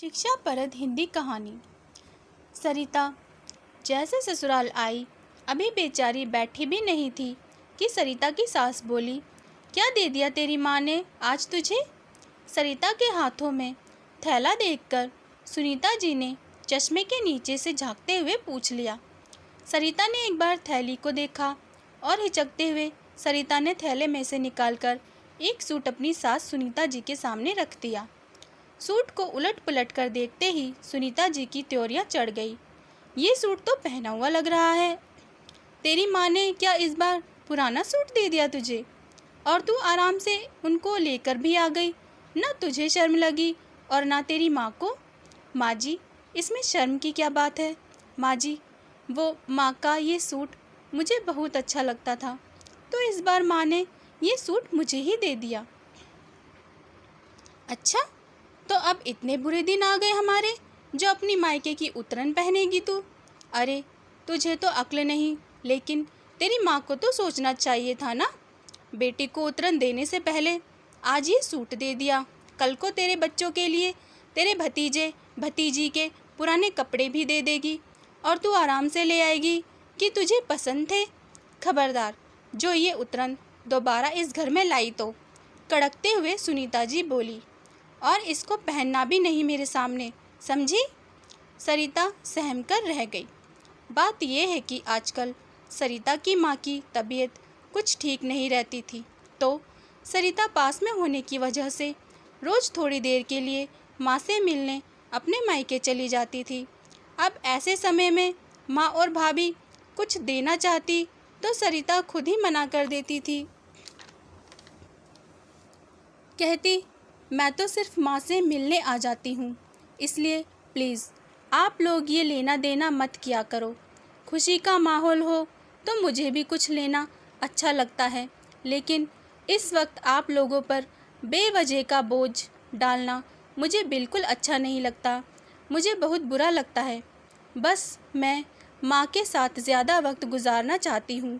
शिक्षाप्रद हिंदी कहानी। सरिता जैसे ससुराल आई, अभी बेचारी बैठी भी नहीं थी कि सरिता की सास बोली, क्या दे दिया तेरी माँ ने आज तुझे? सरिता के हाथों में थैला देखकर सुनीता जी ने चश्मे के नीचे से झांकते हुए पूछ लिया। सरिता ने एक बार थैली को देखा और हिचकते हुए सरिता ने थैले में से निकालकर एक सूट अपनी सास सुनीता जी के सामने रख दिया। सूट को उलट पुलट कर देखते ही सुनीता जी की त्योरियां चढ़ गई। ये सूट तो पहना हुआ लग रहा है। तेरी माँ ने क्या इस बार पुराना सूट दे दिया तुझे? और तू आराम से उनको लेकर भी आ गई। ना तुझे शर्म लगी और ना तेरी माँ को। माँ जी, इसमें शर्म की क्या बात है? माँ जी, वो माँ का ये सूट मुझे बहुत अच्छा लगता था, तो इस बार माँ ने ये सूट मुझे ही दे दिया। अच्छा, तो अब इतने बुरे दिन आ गए हमारे, जो अपनी मायके की उतरन पहनेगी तू? अरे, तुझे तो अक्ल नहीं, लेकिन तेरी माँ को तो सोचना चाहिए था ना। बेटी को उतरन देने से पहले आज ये सूट दे दिया, कल को तेरे बच्चों के लिए तेरे भतीजे भतीजी के पुराने कपड़े भी दे देगी और तू आराम से ले आएगी कि तुझे पसंद थे। खबरदार, जो ये उतरन दोबारा इस घर में लाई तो, कड़कते हुए सुनीता जी बोली, और इसको पहनना भी नहीं मेरे सामने, समझी? सरिता सहम कर रह गई। बात यह है कि आजकल सरिता की माँ की तबीयत कुछ ठीक नहीं रहती थी, तो सरिता पास में होने की वजह से रोज़ थोड़ी देर के लिए माँ से मिलने अपने मायके चली जाती थी। अब ऐसे समय में माँ और भाभी कुछ देना चाहती तो सरिता खुद ही मना कर देती थी। कहती, मैं तो सिर्फ माँ से मिलने आ जाती हूँ, इसलिए प्लीज़ आप लोग ये लेना देना मत किया करो। खुशी का माहौल हो तो मुझे भी कुछ लेना अच्छा लगता है, लेकिन इस वक्त आप लोगों पर बेवजह का बोझ डालना मुझे बिल्कुल अच्छा नहीं लगता। मुझे बहुत बुरा लगता है। बस मैं माँ के साथ ज़्यादा वक्त गुजारना चाहती हूँ,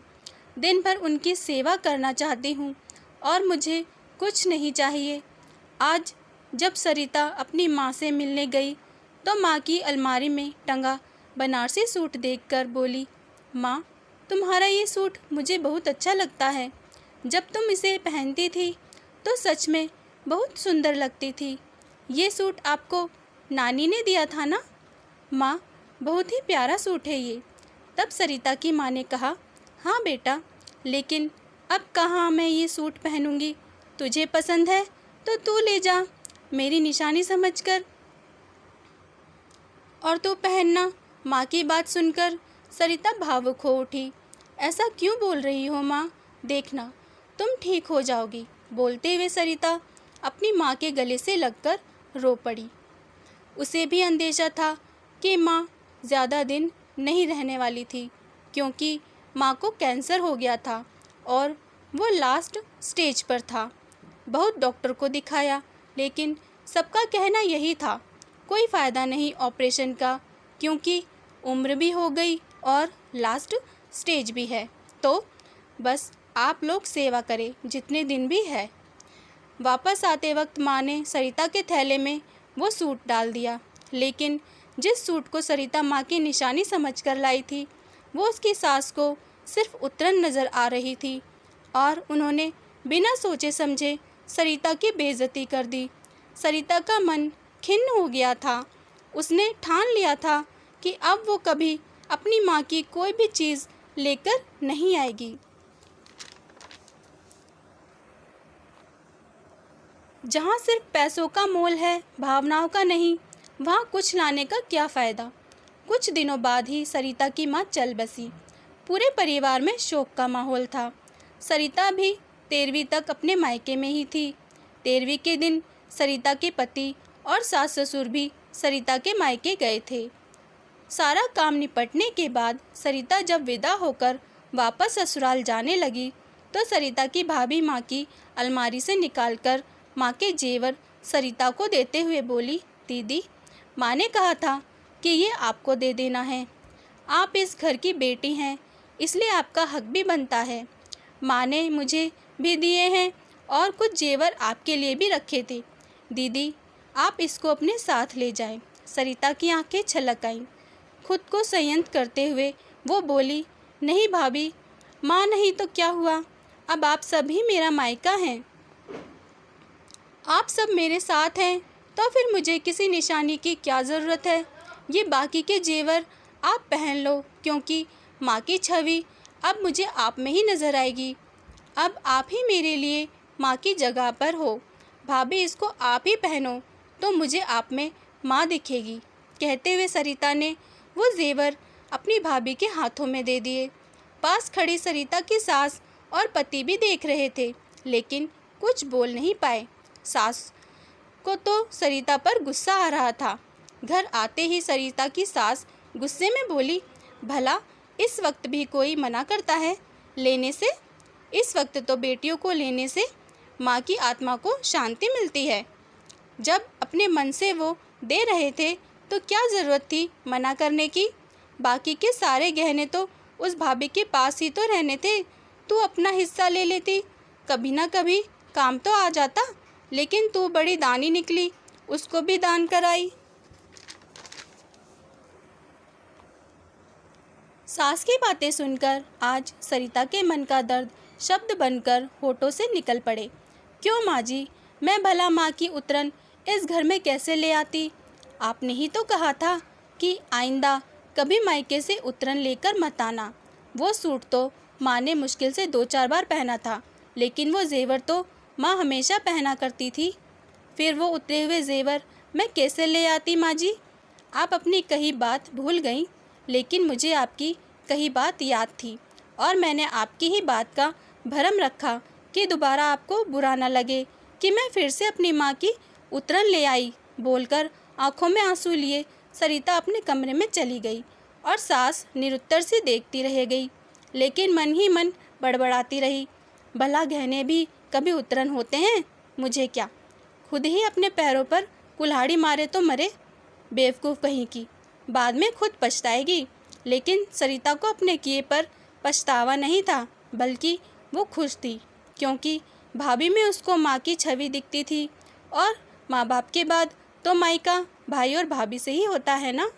दिन भर उनकी सेवा करना चाहती हूँ और मुझे कुछ नहीं चाहिए। आज जब सरिता अपनी माँ से मिलने गई तो माँ की अलमारी में टंगा बनारसी सूट देखकर बोली, माँ, तुम्हारा ये सूट मुझे बहुत अच्छा लगता है। जब तुम इसे पहनती थी तो सच में बहुत सुंदर लगती थी। ये सूट आपको नानी ने दिया था ना? माँ, बहुत ही प्यारा सूट है ये। तब सरिता की माँ ने कहा, हाँ बेटा, लेकिन अब कहाँ मैं ये सूट पहनूंगी? तुझे पसंद है तो तू ले जा, मेरी निशानी समझकर। और तू पहनना। माँ की बात सुनकर सरिता भावुक हो उठी। ऐसा क्यों बोल रही हो माँ? देखना, तुम ठीक हो जाओगी। बोलते हुए सरिता अपनी माँ के गले से लगकर रो पड़ी। उसे भी अंदेशा था कि माँ ज़्यादा दिन नहीं रहने वाली थी, क्योंकि माँ को कैंसर हो गया था और वो लास्ट स्टेज पर था। बहुत डॉक्टर को दिखाया, लेकिन सबका कहना यही था, कोई फ़ायदा नहीं ऑपरेशन का, क्योंकि उम्र भी हो गई और लास्ट स्टेज भी है। तो बस आप लोग सेवा करें जितने दिन भी है। वापस आते वक्त माँ ने सरिता के थैले में वो सूट डाल दिया, लेकिन जिस सूट को सरिता माँ की निशानी समझकर लाई थी, वो उसकी सास को सिर्फ उतरन नज़र आ रही थी और उन्होंने बिना सोचे समझे सरिता की बेइज्जती कर दी। सरिता का मन खिन्न हो गया था। उसने ठान लिया था कि अब वो कभी अपनी माँ की कोई भी चीज़ लेकर नहीं आएगी। जहाँ सिर्फ पैसों का मोल है, भावनाओं का नहीं, वहाँ कुछ लाने का क्या फ़ायदा। कुछ दिनों बाद ही सरिता की माँ चल बसी। पूरे परिवार में शोक का माहौल था। सरिता भी 13वीं तक अपने मायके में ही थी। 13वीं के दिन सरिता के पति और सास ससुर भी सरिता के मायके गए थे। सारा काम निपटने के बाद सरिता जब विदा होकर वापस ससुराल जाने लगी तो सरिता की भाभी माँ की अलमारी से निकालकर माँ के जेवर सरिता को देते हुए बोली, दीदी, माँ ने कहा था कि ये आपको दे देना है। आप इस घर की बेटी हैं, इसलिए आपका हक भी बनता है। माँ ने मुझे भी दिए हैं और कुछ जेवर आपके लिए भी रखे थे। दीदी, आप इसको अपने साथ ले जाएं। सरिता की आंखें छलक आईं। खुद को संयत करते हुए वो बोली, नहीं भाभी, माँ नहीं तो क्या हुआ, अब आप सभी मेरा मायका हैं। आप सब मेरे साथ हैं तो फिर मुझे किसी निशानी की क्या ज़रूरत है। ये बाकी के जेवर आप पहन लो, क्योंकि माँ की छवि अब मुझे आप में ही नज़र आएगी। अब आप ही मेरे लिए माँ की जगह पर हो। भाभी, इसको आप ही पहनो तो मुझे आप में माँ दिखेगी। कहते हुए सरिता ने वो जेवर अपनी भाभी के हाथों में दे दिए। पास खड़ी सरिता की सास और पति भी देख रहे थे, लेकिन कुछ बोल नहीं पाए। सास को तो सरिता पर गुस्सा आ रहा था। घर आते ही सरिता की सास गुस्से में बोली, भला इस वक्त भी कोई मना करता है लेने से? इस वक्त तो बेटियों को लेने से माँ की आत्मा को शांति मिलती है। जब अपने मन से वो दे रहे थे तो क्या ज़रूरत थी मना करने की? बाकी के सारे गहने तो उस भाभी के पास ही तो रहने थे। तू अपना हिस्सा ले लेती, कभी ना कभी काम तो आ जाता। लेकिन तू बड़ी दानी निकली, उसको भी दान कराई। सास की बातें सुनकर आज सरिता के मन का दर्द शब्द बनकर होठों से निकल पड़े। क्यों माँ जी, मैं भला माँ की उतरन इस घर में कैसे ले आती? आपने ही तो कहा था कि आइंदा कभी मायके से उतरन लेकर मत आना। वो सूट तो माँ ने मुश्किल से 2-4 बार पहना था, लेकिन वो जेवर तो माँ हमेशा पहना करती थी। फिर वो उतरे हुए जेवर मैं कैसे ले आती माँ जी? आप अपनी कही बात भूल गईं, लेकिन मुझे आपकी कही बात याद थी और मैंने आपकी ही बात का भरम रखा कि दोबारा आपको बुरा न लगे कि मैं फिर से अपनी माँ की उतरन ले आई। बोलकर आंखों में आंसू लिए सरिता अपने कमरे में चली गई और सास निरुत्तर सी देखती रह गई, लेकिन मन ही मन बड़बड़ाती रही, भला गहने भी कभी उतरन होते हैं? मुझे क्या, खुद ही अपने पैरों पर कुल्हाड़ी मारे तो मरे, बेवकूफ़ कहीं की, बाद में खुद पछताएगी। लेकिन सरिता को अपने किए पर पछतावा नहीं था, बल्कि वो खुश थी, क्योंकि भाभी में उसको माँ की छवि दिखती थी और माँ बाप के बाद तो मायका भाई और भाभी से ही होता है ना।